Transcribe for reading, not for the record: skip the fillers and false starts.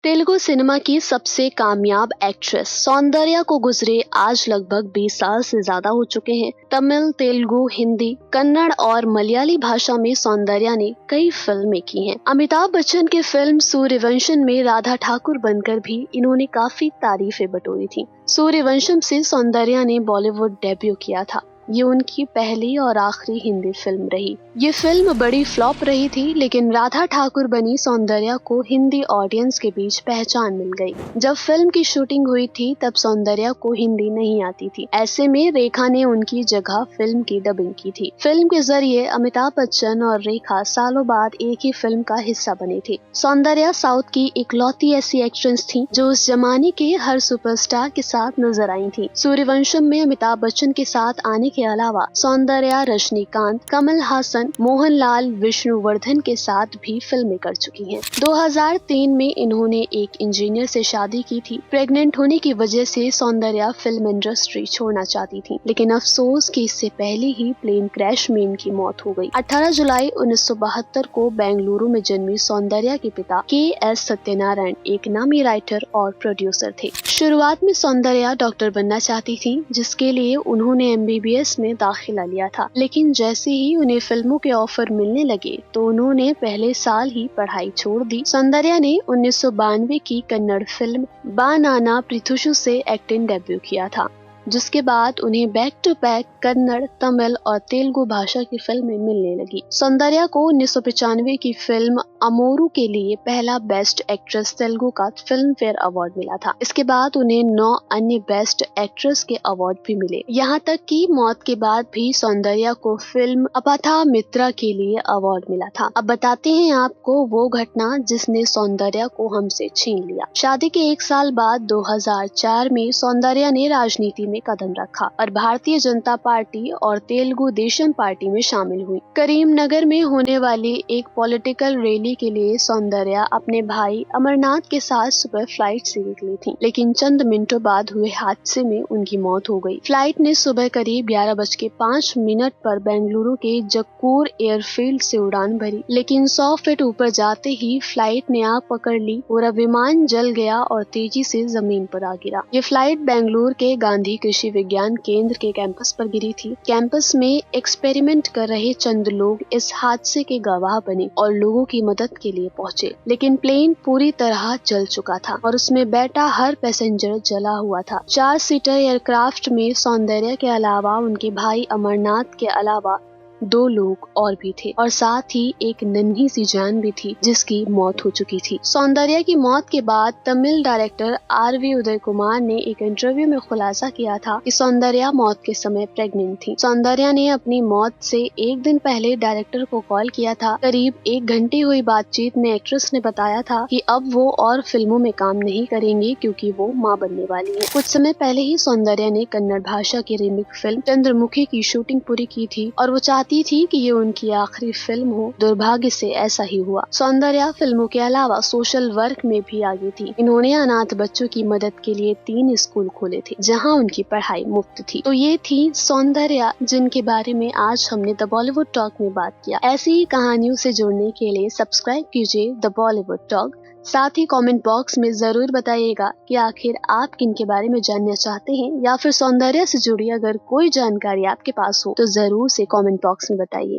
Telugu cinema की सबसे कामयाब एक्ट्रेस सौंदर्या को गुजरे आज लगभग 20 साल से ज्यादा हो चुके हैं। तमिल, तेलुगु, हिंदी, कन्नड़ और मलयाली भाषा में सौंदर्या ने कई फिल्में की हैं। अमिताभ बच्चन की फिल्म सूर्यवंशम में राधा ठाकुर बनकर भी इन्होंने काफी तारीफें बटोरी थी। सूर्यवंशम से सौंदर्या ने बॉलीवुड डेब्यू किया था। ये उनकी पहली और आखिरी हिंदी फिल्म रही। ये फिल्म बड़ी फ्लॉप रही थी, लेकिन राधा ठाकुर बनी सौंदर्या को हिंदी ऑडियंस के बीच पहचान मिल गई। जब फिल्म की शूटिंग हुई थी तब सौंदर्या को हिंदी नहीं आती थी। ऐसे में रेखा ने उनकी जगह फिल्म की डबिंग की थी। फिल्म के जरिए अमिताभ बच्चन और रेखा सालों बाद एक ही फिल्म का हिस्सा बनी थी। सौंदर्या साउथ की इकलौती ऐसी एक्ट्रेस थी जो उस जमाने के हर सुपरस्टार के साथ नजर आई थी। सूर्यवंशम में अमिताभ बच्चन के साथ आने के अलावा सौंदर्या रजनीकांत, कमल हासन, मोहनलाल, विष्णुवर्धन के साथ भी फिल्में कर चुकी हैं। 2003 में इन्होंने एक इंजीनियर से शादी की थी। प्रेग्नेंट होने की वजह से सौंदर्या फिल्म इंडस्ट्री छोड़ना चाहती थी, लेकिन अफसोस कि इससे पहले ही प्लेन क्रैश में इनकी मौत हो गई। 18 जुलाई 1972 को बेंगलुरु में जन्मी सौंदर्या के पिता के.एस. सत्यनारायण एक नामी राइटर और प्रोड्यूसर थे। शुरुआत में सौंदर्या डॉक्टर बनना चाहती थी, जिसके लिए उन्होंने MBBS में दाखिला लिया था, लेकिन जैसे ही उन्हें फिल्मों के ऑफर मिलने लगे तो उन्होंने पहले साल ही पढ़ाई छोड़ दी। सौंदर्या ने 1992 की कन्नड़ फिल्म बा नाना प्रिथुषु से एक्टिंग डेब्यू किया था, जिसके बाद उन्हें back to back Kannada, Tamil और तेलुगु भाषा की फिल्में मिलने लगी। सौंदर्या को 1995 की फिल्म अमोरू के लिए पहला बेस्ट एक्ट्रेस तेलुगु का फिल्म फेयर अवार्ड मिला था। इसके बाद उन्हें 9 अन्य बेस्ट एक्ट्रेस के अवार्ड भी मिले। यहाँ तक कि मौत के बाद भी सौंदर्या को फिल्म अपथा मित्रा के लिए अवार्ड मिला था। अब बताते हैं आपको वो घटना जिसने सौंदर्या को हमसे छीन लिया। शादी के 1 साल बाद 2004 में सौंदर्या ने राजनीति में कदम रखा और भारतीय जनता पार्टी और तेलुगु देशम पार्टी में शामिल हुई। करीमनगर में होने वाली एक पॉलिटिकल रैली के लिए सौंदर्या अपने भाई अमरनाथ के साथ सुबह फ्लाइट से निकली थी, लेकिन चंद मिनटों बाद हुए हादसे में उनकी मौत हो गई। फ्लाइट ने सुबह करीब 11:05 पर बेंगलुरु के जक्कूर एयरफील्ड से उड़ान भरी, लेकिन 100 फीट ऊपर जाते ही फ्लाइट ने आग पकड़ ली। पूरा विमान जल गया और तेजी से जमीन पर आ गिरा। ये फ्लाइट बेंगलुरु के गांधी कृषि विज्ञान केंद्र के कैंपस पर गिरी थी। कैंपस में एक्सपेरिमेंट कर रहे चंद लोग इस हादसे के गवाह बने और लोगों की मदद के लिए पहुंचे, लेकिन प्लेन पूरी तरह जल चुका था और उसमें बैठा हर पैसेंजर जला हुआ था। 4 सीटर एयरक्राफ्ट में सौंदर्या के अलावा उनके भाई अमरनाथ के अलावा 2 लोग और भी थे और साथ ही एक नन्ही सी जान भी थी जिसकी मौत हो चुकी थी। सौंदर्या की मौत के बाद तमिल डायरेक्टर R.V. उदय कुमार ने एक इंटरव्यू में खुलासा किया था कि सौंदर्या मौत के समय प्रेग्नेंट थी। सौंदर्या ने अपनी मौत से 1 दिन पहले डायरेक्टर को कॉल किया था। करीब 1 घंटे हुई बातचीत में एक्ट्रेस ने बताया था कि अब वो और फिल्मों में काम नहीं करेंगे क्योंकि वो मां बनने वाली है। कुछ समय पहले ही सौंदर्या ने कन्नड़ भाषा की रीमेक फिल्म चंद्रमुखी की शूटिंग पूरी की थी और वो चाहती थी कि ये उनकी आखिरी फिल्म हो। दुर्भाग्य से ऐसा ही हुआ। सौंदर्या फिल्मों के अलावा सोशल वर्क में भी आगे थी। इन्होंने अनाथ बच्चों की मदद के लिए 3 स्कूल खोले थे जहां उनकी पढ़ाई मुफ्त थी। तो ये थी सौंदर्या, जिनके बारे में आज हमने द बॉलीवुड टॉक में बात किया। ऐसी ही कहानियों से जुड़ने के लिए सब्सक्राइब कीजिए द बॉलीवुड टॉक। साथ ही कमेंट बॉक्स में जरूर बताइएगा कि आखिर आप किन के बारे में जानना चाहते हैं, या फिर सौंदर्या से जुड़ी अगर कोई जानकारी आपके पास हो तो जरूर से कमेंट बॉक्स में बताइए।